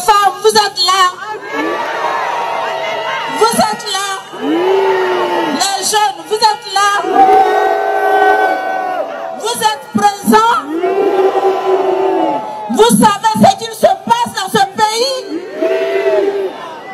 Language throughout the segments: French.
Enfants, vous êtes là. Vous êtes là. Les jeunes, vous êtes là. Vous êtes présents. Vous savez ce qu'il se passe dans ce pays.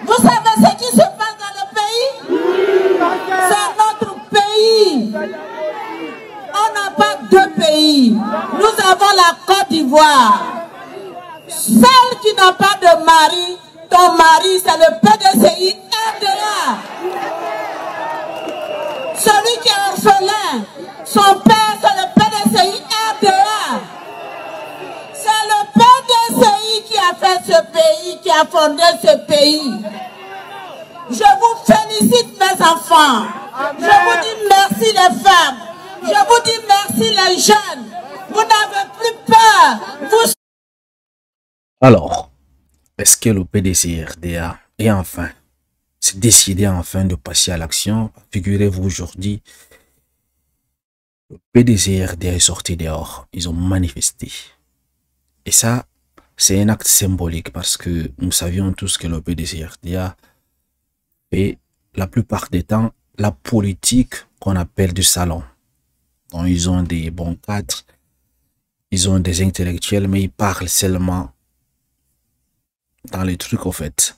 Vous savez ce qui se passe dans le pays. C'est notre pays. On n'a pas deux pays. Nous avons la Côte d'Ivoire. Celle qui n'a pas de mari, ton mari, c'est le PDCI RDA. Celui qui est orphelin, son père, c'est le PDCI RDA. C'est le PDCI qui a fait ce pays, qui a fondé ce pays. Je vous félicite, mes enfants. Je vous dis merci, les femmes. Je vous dis merci, les jeunes. Vous n'avez plus peur. Vous... Alors, est-ce que le PDCI-RDA est enfin, s'est décidé enfin de passer à l'action? Figurez-vous aujourd'hui, le PDCI-RDA est sorti dehors. Ils ont manifesté. Et ça, c'est un acte symbolique parce que nous savions tous que le PDCI-RDA fait la plupart des temps la politique qu'on appelle du salon. Donc, ils ont des bons cadres, ils ont des intellectuels, mais ils parlent seulement dans les trucs, au fait,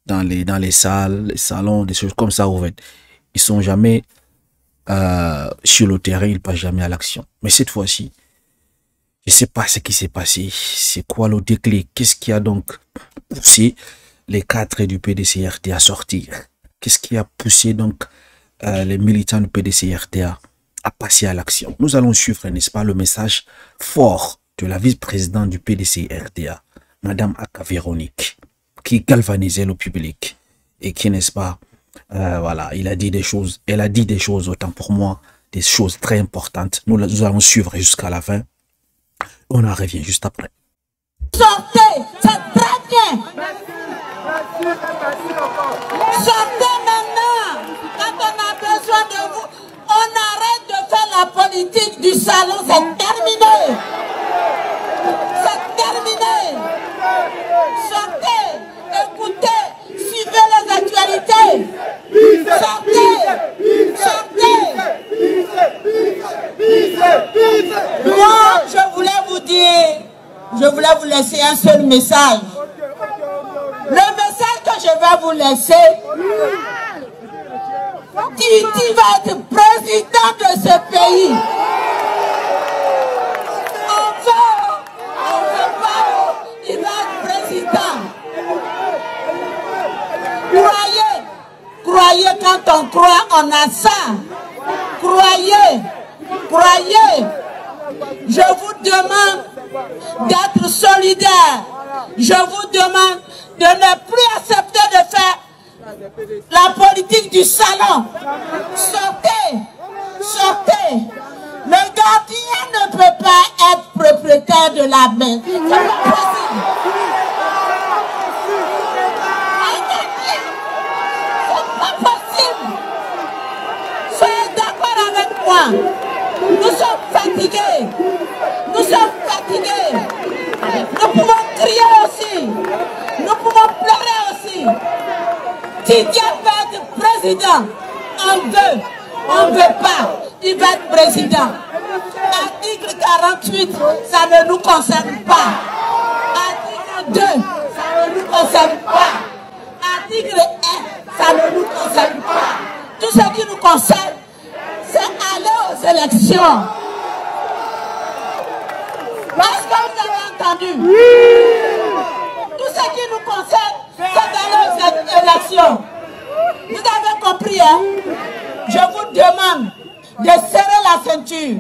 dans les salles, les salons, des choses comme ça, au fait. Ils sont jamais sur le terrain, ils passent jamais à l'action. Mais cette fois-ci, je sais pas ce qui s'est passé. C'est quoi le déclic? Qu'est-ce qui a donc poussé les cadres du PDCI-RDA à sortir? Qu'est-ce qui a poussé donc les militants du PDCI-RDA à passer à l'action? Nous allons suivre, n'est-ce pas, le message fort de la vice-présidente du PDCI-RDA, Madame Aka Véronique, qui galvanisait le public et qui, n'est-ce pas, voilà, elle a dit des choses, autant pour moi, des choses très importantes. Nous allons suivre jusqu'à la fin. On en revient juste après. Sortez, c'est très bien. Sortez maintenant. Quand on a besoin de vous, on arrête de faire la politique du salon, c'est terminé. C'est terminé. Sortez, écoutez, suivez les actualités. Sortez, sortez. Moi, je voulais vous laisser un seul message. Le message que je vais vous laisser, Titi va être président de ce pays. On veut pas, il va être président. Croyez, quand on croit, on a ça. Croyez. Je vous demande d'être solidaire. Je vous demande de ne plus accepter de faire la politique du salon. Sortez. Le gardien ne peut pas être propriétaire de la main. C'est pas possible. C'est pas possible. Soyez d'accord avec moi. Nous sommes fatigués. Nous pouvons crier aussi. Nous pouvons pleurer aussi. Tidiane va être président. On veut pas. Il va être président. Article 48, ça ne nous concerne pas. Article 2, ça ne nous concerne pas. Article 1, ça ne nous concerne pas. Tout ce qui nous concerne, c'est aller aux élections. Est-ce que vous avez entendu? Tout ce qui nous concerne, c'est d'aller aux élections. Vous avez compris, hein? Je vous demande de serrer la ceinture.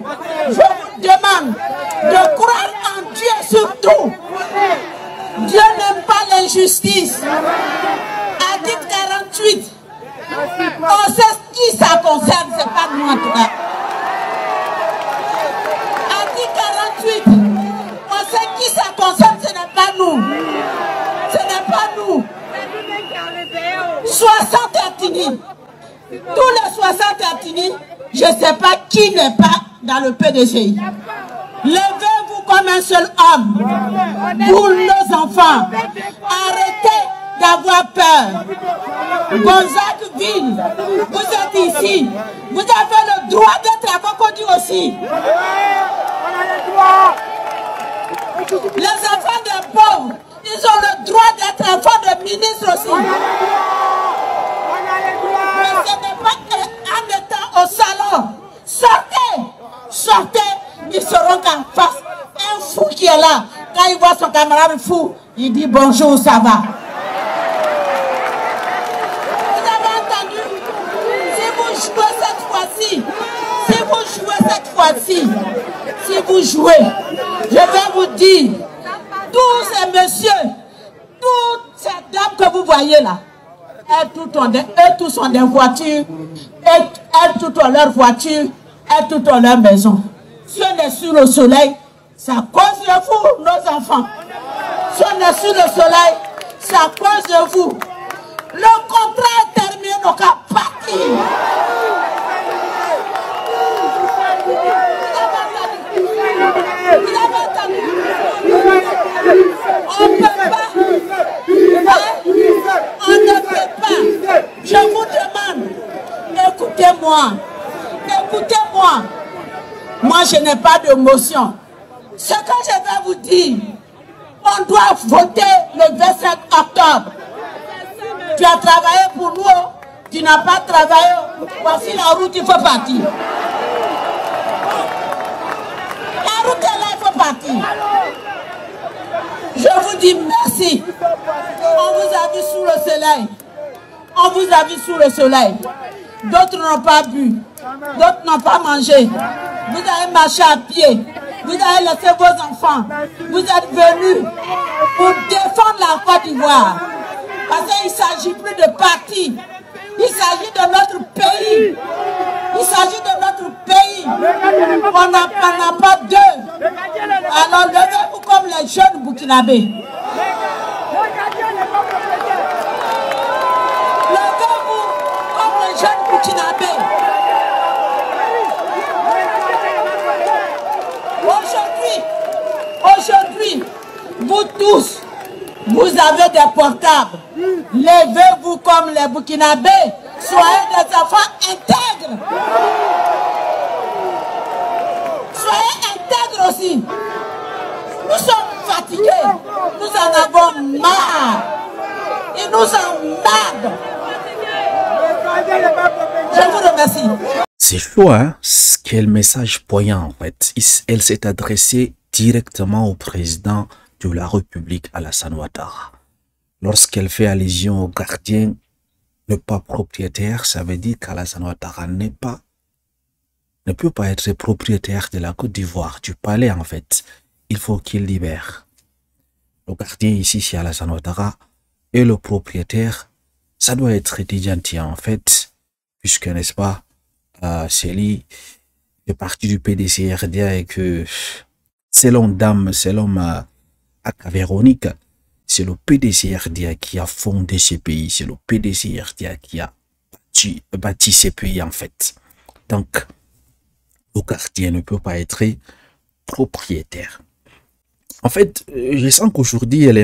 Je vous demande de croire en Dieu surtout. Dieu n'aime pas l'injustice. Article 48. On sait qui ça concerne, c'est pas nous en tout cas. Article 48. On sait qui ça concerne, ce n'est pas nous. Ce n'est pas nous. 60 Atini. Tous les 60 Atini, je ne sais pas qui n'est pas dans le PDCI. Levez-vous comme un seul homme pour nos enfants. Arrêtez avoir peur. Gonzagueville, vous êtes ici. Vous avez le droit d'être à Cocody aussi. Les enfants des pauvres, ils ont le droit d'être enfants de ministre aussi. Mais ce n'est pas en étant au salon. Sortez, sortez, ils seront qu'en face. Un fou qui est là, quand il voit son camarade fou, il dit bonjour, ça va. Vous avez entendu? Si vous jouez cette fois-ci, si vous jouez, je vais vous dire, tous ces messieurs, toutes ces dames que vous voyez là, elles tous ont des voitures, elles toutes ont leur voiture, elles toutes ont leur maison. Si on est sur le soleil, c'est à cause de vous, nos enfants. Si on est sur le soleil, c'est à cause de vous. Le contrat est terminé, on va partir. Vous avez entendu? On ne peut pas. On ne peut pas. Je vous demande, écoutez-moi. Écoutez-moi. Moi, je n'ai pas d'émotion. Ce que je vais vous dire, on doit voter le 25 octobre. Tu as travaillé pour nous, tu n'as pas travaillé. Voici la route, il faut partir. La route est là, il faut partir. Je vous dis merci. On vous a vu sous le soleil. On vous a vu sous le soleil. D'autres n'ont pas bu. D'autres n'ont pas mangé. Vous avez marché à pied. Vous avez laissé vos enfants. Vous êtes venus pour défendre la Côte d'Ivoire. Parce qu'il ne s'agit plus de parti. Il s'agit de notre pays. Il s'agit de notre pays. On n'a pas deux. Alors levez-vous comme les jeunes burkinabés. Levez-vous comme les jeunes burkinabés. Aujourd'hui, vous tous, vous avez des portables. Levez-vous comme les Burkinabés. Soyez des enfants intègres. Soyez intègres aussi. Nous sommes fatigués. Nous en avons marre. Ils nous emmerdent. Je vous remercie. C'est chaud, hein? Quel message poignant, en fait. Elle s'est adressée directement au président de la République, Alassane Ouattara. Lorsqu'elle fait allusion au gardien ne pas propriétaire, ça veut dire qu'Alassane Ouattara ne peut pas être propriétaire de la Côte d'Ivoire, du palais en fait. Il faut qu'il libère. Le gardien ici, c'est Alassane Ouattara, et le propriétaire, ça doit être Tidjane en fait, puisque, n'est-ce pas, c'est lui fait partie du PDC-RDA et que selon Aka Véronique, c'est le PDC-RDA qui a fondé ce pays, c'est le PDC-RDA qui a bâti ce pays en fait. Donc, le gardien ne peut pas être propriétaire. En fait, je sens qu'aujourd'hui, elle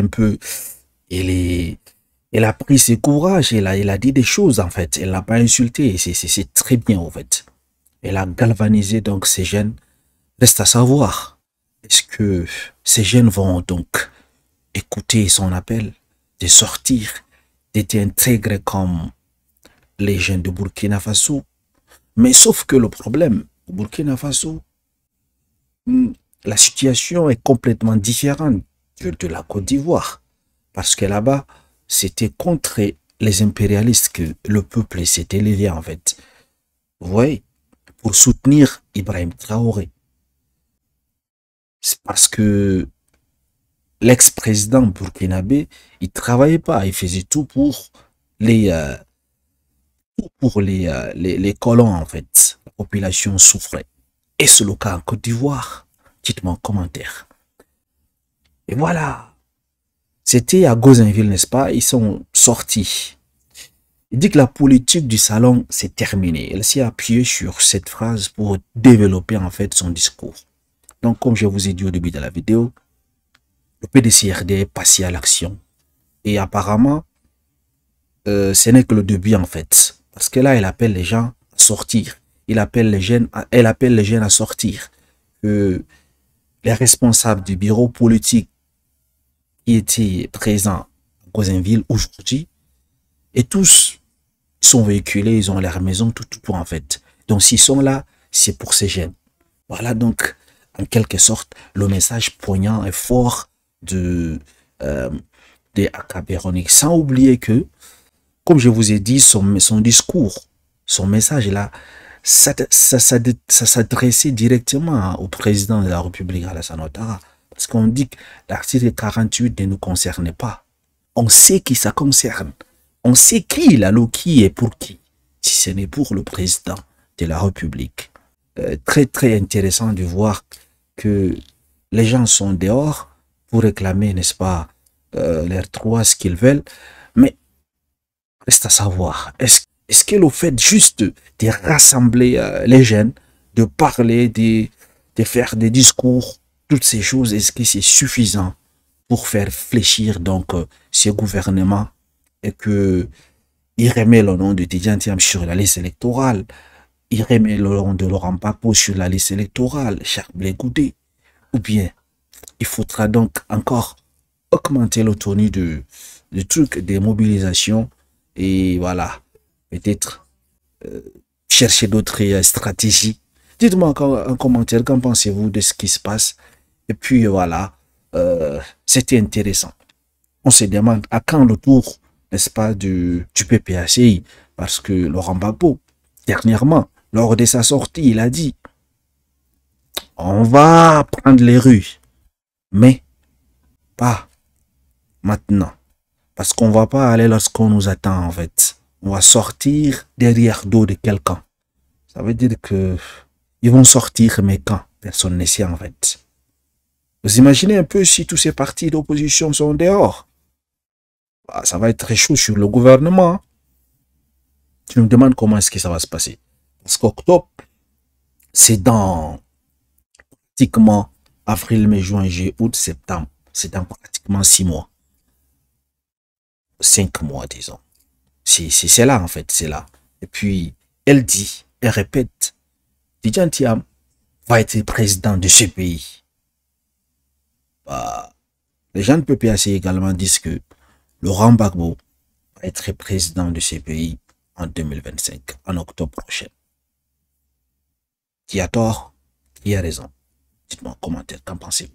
a pris ses courages, elle a dit des choses en fait, elle n'a pas insulté, c'est très bien en fait. Elle a galvanisé donc ces jeunes. Reste à savoir, est-ce que ces jeunes vont donc écouter son appel de sortir, d'être intégrés comme les jeunes de Burkina Faso? Mais sauf que le problème, au Burkina Faso, la situation est complètement différente de la Côte d'Ivoire. Parce que là-bas, c'était contre les impérialistes que le peuple s'est élevé en fait. Vous voyez, pour soutenir Ibrahim Traoré. C'est parce que l'ex-président burkinabé, il travaillait pas, il faisait tout pour les colons en fait. La population souffrait. Et c'est le cas en Côte d'Ivoire. Dites-moi en commentaire. Et voilà. C'était à Gozinville, n'est-ce pas? Ils sont sortis. Il dit que la politique du salon s'est terminée. Elle s'est appuyée sur cette phrase pour développer en fait son discours. Donc, comme je vous ai dit au début de la vidéo, le PDC-RD est passé à l'action. Et apparemment, ce n'est que le début en fait. Parce que là, elle appelle les gens à sortir. Elle appelle les jeunes à sortir. Les responsables du bureau politique qui étaient présents à Gosainville aujourd'hui, et tous sont véhiculés, ils ont leur maison, tout en fait. Donc s'ils sont là, c'est pour ces jeunes. Voilà donc, en quelque sorte, le message poignant et fort de Akaberonic. Sans oublier que, comme je vous ai dit, son discours, son message là, ça s'adressait directement au président de la République, Alassane Ouattara. Parce qu'on dit que l'article 48 ne nous concerne pas. On sait qui ça concerne. On sait qui est pour qui. Si ce n'est pour le président de la République. Très très intéressant de voir que les gens sont dehors pour réclamer, n'est-ce pas, leurs droits, ce qu'ils veulent. Mais reste à savoir, est-ce que le fait juste de rassembler les jeunes, de parler, de faire des discours, toutes ces choses, est-ce que c'est suffisant pour faire fléchir donc ces gouvernements et que il remet le nom de Tidjane Thiam sur la liste électorale, il remet le nom de Laurent Gbagbo sur la liste électorale, Charles Blé Goudé, ou bien il faudra donc encore augmenter l'autonomie de trucs, des mobilisations, et voilà, peut-être chercher d'autres stratégies. Dites-moi en commentaire, qu'en pensez-vous de ce qui se passe? Et puis voilà, c'était intéressant. On se demande à quand le tour, n'est-ce pas, du PPACI, parce que Laurent Gbagbo, dernièrement, lors de sa sortie, il a dit on va prendre les rues, mais pas maintenant. Parce qu'on va pas aller lorsqu'on nous attend, en fait. On va sortir derrière dos de quelqu'un. Ça veut dire que ils vont sortir, mais quand? Personne ne sait, en fait. Vous imaginez un peu si tous ces partis d'opposition sont dehors? Bah, ça va être très chaud sur le gouvernement. Tu me demandes comment est-ce que ça va se passer. Parce qu'octobre, c'est dans pratiquement avril, mai, juin, juillet, août, septembre. C'est dans pratiquement 6 mois. 5 mois, disons. C'est là, en fait, c'est là. Et puis, elle dit, elle répète, Tidjane Thiam va être président de ce pays. Bah, les gens de PPAC également disent que Laurent Gbagbo va être président de ce pays en 2025, en octobre prochain. Qui a tort? Qui a raison? Dites-moi en commentaire, qu'en pensez-vous?